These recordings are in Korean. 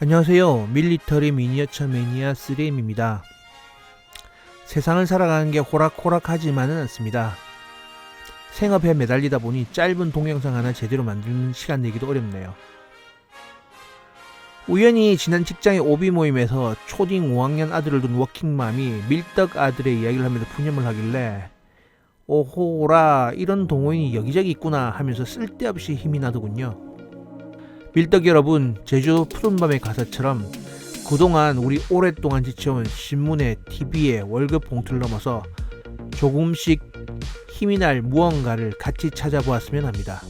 안녕하세요. 밀리터리 미니어처 매니아 3M입니다. 세상을 살아가는 게 호락호락하지만은 않습니다. 생업에 매달리다 보니 짧은 동영상 하나 제대로 만드는 시간 내기도 어렵네요. 우연히 지난 직장의 오비 모임에서 초딩 5학년 아들을 둔 워킹맘이 밀떡 아들의 이야기를 하면서 푸념을 하길래 오호라, 이런 동호인이 여기저기 있구나 하면서 쓸데없이 힘이 나더군요. 밀떡 여러분, 제주 푸른밤의 가사처럼 그동안 우리 오랫동안 지쳐온 신문에 TV에 월급 봉투를 넘어서 조금씩 힘이 날 무언가를 같이 찾아보았으면 합니다.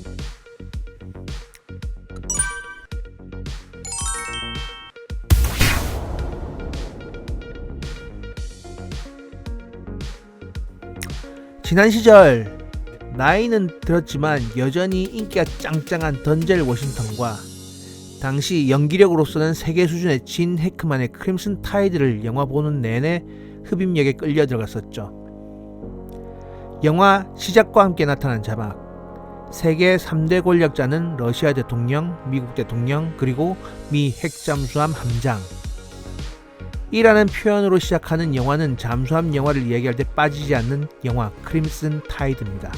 지난 시절 나이는 들었지만 여전히 인기가 짱짱한 던젤 워싱턴과 당시 연기력으로서는 세계 수준의 진 해크만의 크림슨 타이드를 영화 보는 내내 흡입력에 끌려 들어갔었죠. 영화 시작과 함께 나타난 자막, 세계 3대 권력자는 러시아 대통령, 미국 대통령, 그리고 미 핵잠수함 함장 이라는 표현으로 시작하는 영화는 잠수함 영화를 이야기할 때 빠지지 않는 영화 크림슨 타이드입니다.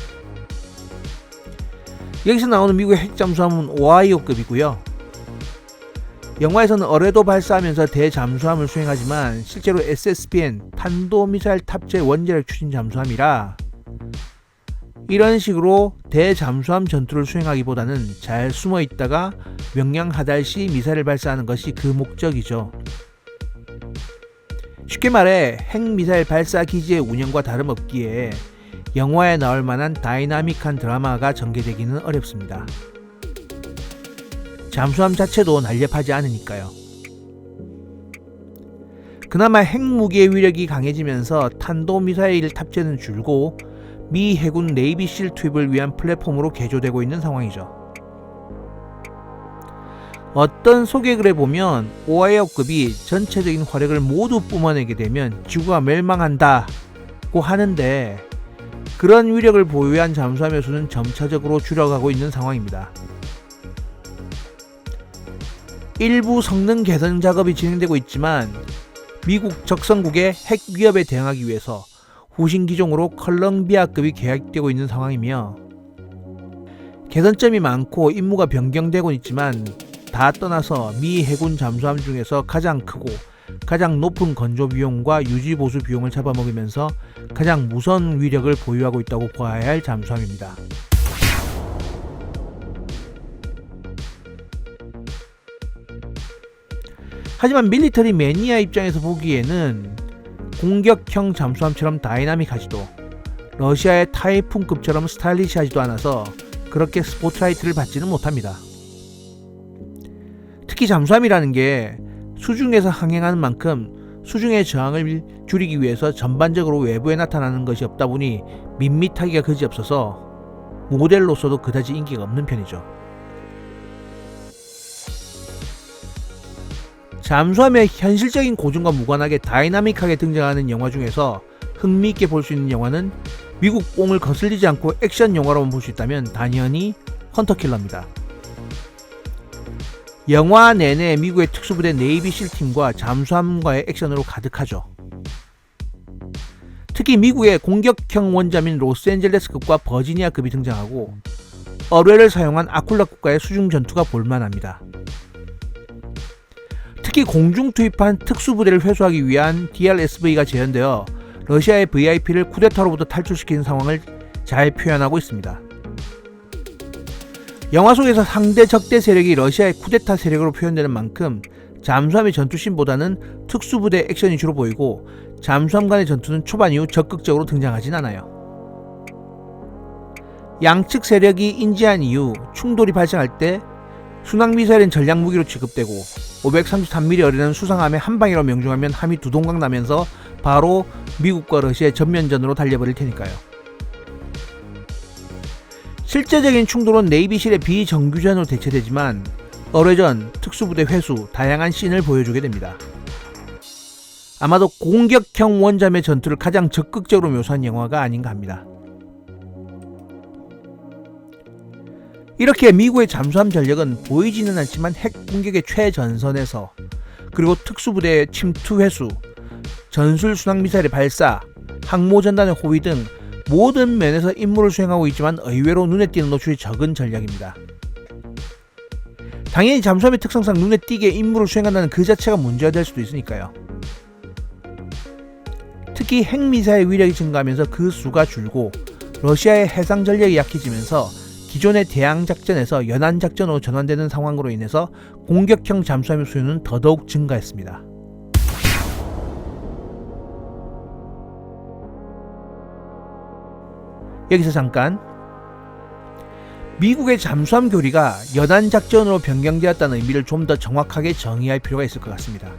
여기서 나오는 미국의 핵잠수함은 오하이오급이고요. 영화에서는 어뢰도 발사하면서 대잠수함을 수행하지만 실제로 SSBN 탄도미사일 탑재 원자력 추진 잠수함이라 이런 식으로 대잠수함 전투를 수행하기보다는 잘 숨어있다가 명령하달 시 미사일을 발사하는 것이 그 목적이죠. 쉽게 말해 핵미사일 발사 기지의 운영과 다름없기에 영화에 나올 만한 다이나믹한 드라마가 전개되기는 어렵습니다. 잠수함 자체도 날렵하지 않으니까요. 그나마 핵무기의 위력이 강해지면서 탄도미사일 탑재는 줄고 미 해군 네이비실 투입을 위한 플랫폼으로 개조되고 있는 상황이죠. 어떤 소개글에 보면 오하이오급이 전체적인 화력을 모두 뿜어내게 되면 지구가 멸망한다고 하는데 그런 위력을 보유한 잠수함의 수는 점차적으로 줄어가고 있는 상황입니다. 일부 성능 개선 작업이 진행되고 있지만 미국 적성국의 핵 위협에 대응하기 위해서 후신 기종으로 컬럼비아급이 계획되고 있는 상황이며 개선점이 많고 임무가 변경되고 있지만 다 떠나서 미 해군 잠수함 중에서 가장 크고 가장 높은 건조 비용과 유지 보수 비용을 잡아먹으면서 가장 무서운 위력을 보유하고 있다고 봐야 할 잠수함입니다. 하지만 밀리터리 매니아 입장에서 보기에는 공격형 잠수함처럼 다이나믹하지도 러시아의 타이푼급처럼 스타일리시하지도 않아서 그렇게 스포트라이트를 받지는 못합니다. 특히 잠수함이라는 게 수중에서 항행하는 만큼 수중의 저항을 줄이기 위해서 전반적으로 외부에 나타나는 것이 없다 보니 밋밋하기가 그지없어서 모델로서도 그다지 인기가 없는 편이죠. 잠수함의 현실적인 고증과 무관하게 다이나믹하게 등장하는 영화 중에서 흥미있게 볼 수 있는 영화는 미국 뽕을 거슬리지 않고 액션 영화로만 볼 수 있다면 당연히 헌터킬러입니다. 영화 내내 미국의 특수부대 네이비실 팀과 잠수함과의 액션으로 가득하죠. 특히 미국의 공격형 원잠인 로스앤젤레스급과 버지니아급이 등장하고 어뢰를 사용한 아쿨라급과의 수중 전투가 볼만합니다. 특히 공중 투입한 특수부대를 회수하기 위한 DRSV가 재현되어 러시아의 VIP를 쿠데타로부터 탈출시키는 상황을 잘 표현하고 있습니다. 영화 속에서 상대 적대 세력이 러시아의 쿠데타 세력으로 표현되는 만큼 잠수함의 전투씬보다는 특수부대 액션이 주로 보이고 잠수함 간의 전투는 초반 이후 적극적으로 등장하진 않아요. 양측 세력이 인지한 이후 충돌이 발생할 때 순항미사일은 전략무기로 취급되고 533mm 어리는 수상함에 한방이라고 명중하면 함이 두 동강 나면서 바로 미국과 러시아의 전면전으로 달려버릴 테니까요. 실제적인 충돌은 네이비실의 비정규전으로 대체되지만 어뢰전, 특수부대 회수, 다양한 씬을 보여주게 됩니다. 아마도 공격형 원잠의 전투를 가장 적극적으로 묘사한 영화가 아닌가 합니다. 이렇게 미국의 잠수함 전력은 보이지는 않지만 핵 공격의 최전선에서, 그리고 특수부대의 침투 회수, 전술 순항미사일의 발사, 항모전단의 호위 등 모든 면에서 임무를 수행하고 있지만 의외로 눈에 띄는 노출이 적은 전략입니다. 당연히 잠수함의 특성상 눈에 띄게 임무를 수행한다는 그 자체가 문제가 될 수도 있으니까요. 특히 핵미사일 위력이 증가하면서 그 수가 줄고 러시아의 해상 전력이 약해지면서 기존의 대항작전에서 연안작전으로 전환되는 상황으로 인해서 공격형 잠수함의 수요는 더더욱 증가했습니다. 여기서 잠깐, 미국의 잠수함 교리가 연안작전으로 변경되었다는 의미를 좀 더 정확하게 정의할 필요가 있을 것 같습니다.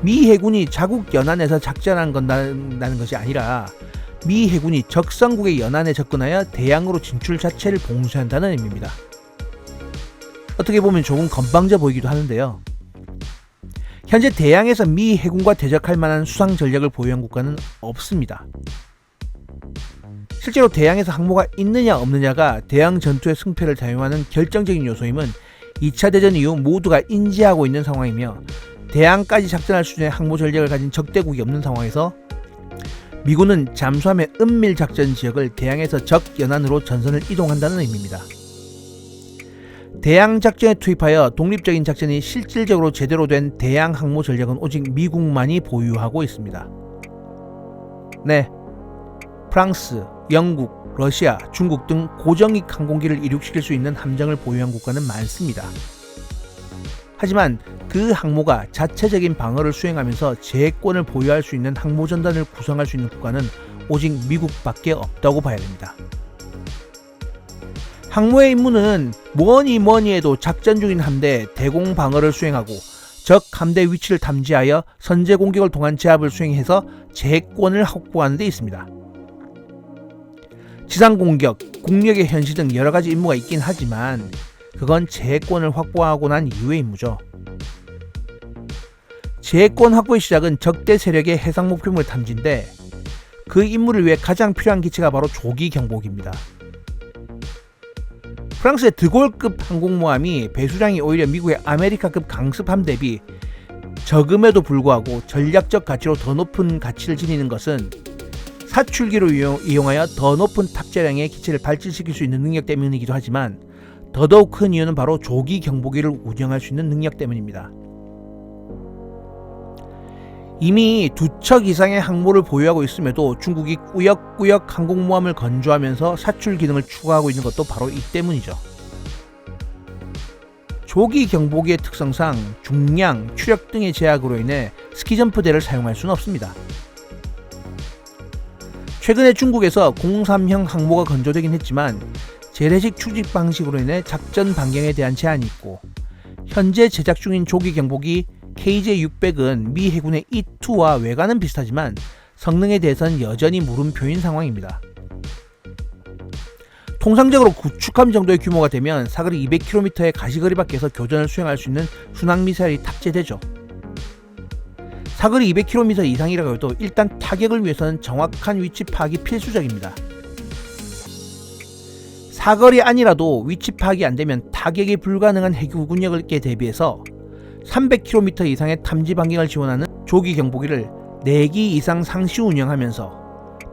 미 해군이 자국 연안에서 작전한 건다는 것이 아니라 미 해군이 적성국의 연안에 접근하여 대양으로 진출 자체를 봉쇄한다는 의미입니다. 어떻게 보면 조금 건방져 보이기도 하는데요. 현재 대양에서 미 해군과 대적할 만한 수상 전력을 보유한 국가는 없습니다. 실제로 대양에서 항모가 있느냐 없느냐가 대양 전투의 승패를 좌우하는 결정적인 요소임은 2차 대전 이후 모두가 인지하고 있는 상황이며, 대양까지 작전할 수준의 항모 전력을 가진 적대국이 없는 상황에서 미군은 잠수함의 은밀 작전 지역을 대양에서 적 연안으로 전선을 이동한다는 의미입니다. 대양 작전에 투입하여 독립적인 작전이 실질적으로 제대로 된 대양 항모 전력은 오직 미국만이 보유하고 있습니다. 네, 프랑스, 영국, 러시아, 중국 등 고정익 항공기를 이륙시킬 수 있는 함정을 보유한 국가는 많습니다. 하지만 그 항모가 자체적인 방어를 수행하면서 제해권을 보유할 수 있는 항모전단을 구성할 수 있는 국가는 오직 미국밖에 없다고 봐야 됩니다. 항모의 임무는 뭐니 해도 작전 중인 함대에 대공 방어를 수행하고 적 함대 위치를 탐지하여 선제 공격을 통한 제압을 수행해서 제해권을 확보하는 데 있습니다. 지상 공격, 국력의 현시 등 여러가지 임무가 있긴 하지만 그건 제해권을 확보하고 난 이후의 임무죠. 제해권 확보의 시작은 적대 세력의 해상 목표물 탐지인데, 그 임무를 위해 가장 필요한 기체가 바로 조기 경보기입니다. 프랑스의 드골급 항공모함이 배수량이 오히려 미국의 아메리카급 강습함 대비 적음에도 불구하고 전략적 가치로 더 높은 가치를 지니는 것은 사출기로 이용하여 더 높은 탑재량의 기체를 발진시킬 수 있는 능력 때문이기도 하지만, 더더욱 큰 이유는 바로 조기 경보기를 운영할 수 있는 능력 때문입니다. 이미 2척 이상의 항모를 보유하고 있음에도 중국이 꾸역꾸역 항공모함을 건조하면서 사출 기능을 추가하고 있는 것도 바로 이 때문이죠. 조기 경보기의 특성상 중량, 추력 등의 제약으로 인해 스키점프대를 사용할 수는 없습니다. 최근에 중국에서 03형 항모가 건조되긴 했지만 재래식 추직 방식으로 인해 작전 반경에 대한 제한이 있고, 현재 제작 중인 조기 경보기 KJ-600은 미 해군의 E2와 외관은 비슷하지만 성능에 대해서는 여전히 물음표인 상황입니다. 통상적으로 구축함 정도의 규모가 되면 사거리 200km의 가시거리 밖에서 교전을 수행할 수 있는 순항미사일이 탑재되죠. 사거리 200km 이상이라고 해도 일단 타격을 위해서는 정확한 위치 파악이 필수적입니다. 사거리 안이라도 위치 파악이 안되면 타격이 불가능한 해군력에 대비해서 300km 이상의 탐지 반경을 지원하는 조기 경보기를 4기 이상 상시 운영하면서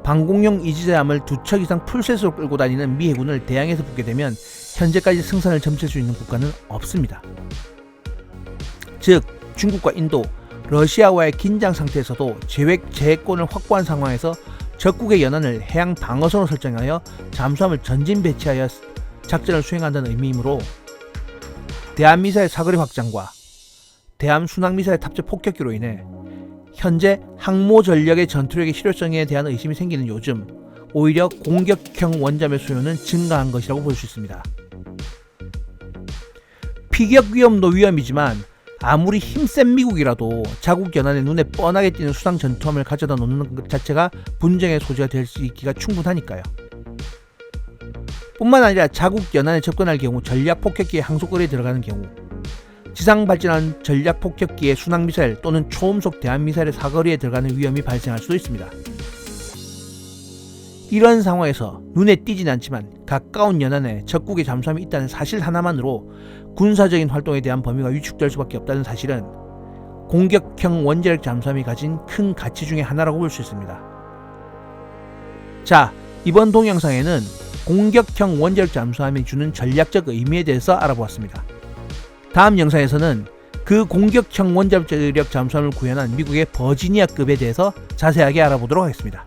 방공용 이지대함을 2척 이상 풀셋으로 끌고 다니는 미 해군을 대양에서 붙게 되면 현재까지 승산을 점칠 수 있는 국가는 없습니다. 즉 중국과 인도, 러시아와의 긴장 상태에서도 제획 제해권을 확보한 상황에서 적국의 연안을 해양 방어선으로 설정하여 잠수함을 전진 배치하여 작전을 수행한다는 의미이므로, 대한미사일 사거리 확장과 대함 순항미사일 탑재 폭격기로 인해 현재 항모 전력의 전투력의 실효성에 대한 의심이 생기는 요즘, 오히려 공격형 원잠의 수요는 증가한 것이라고 볼 수 있습니다. 피격 위험도 위험이지만 아무리 힘센 미국이라도 자국 연안에 눈에 뻔하게 띄는 수상 전투함을 가져다 놓는 것 자체가 분쟁의 소지가 될 수 있기가 충분하니까요. 뿐만 아니라 자국 연안에 접근할 경우 전략 폭격기의 항속거리에 들어가는 경우, 지상 발진한 전략 폭격기의 순항미사일 또는 초음속 대함미사일의 사거리에 들어가는 위험이 발생할 수도 있습니다. 이런 상황에서 눈에 띄진 않지만 가까운 연안에 적국의 잠수함이 있다는 사실 하나만으로 군사적인 활동에 대한 범위가 위축될 수밖에 없다는 사실은 공격형 원자력 잠수함이 가진 큰 가치 중의 하나라고 볼 수 있습니다. 자, 이번 동영상에는 공격형 원자력 잠수함이 주는 전략적 의미에 대해서 알아보았습니다. 다음 영상에서는 그 공격형 원자력 잠수함을 구현한 미국의 버지니아급에 대해서 자세하게 알아보도록 하겠습니다.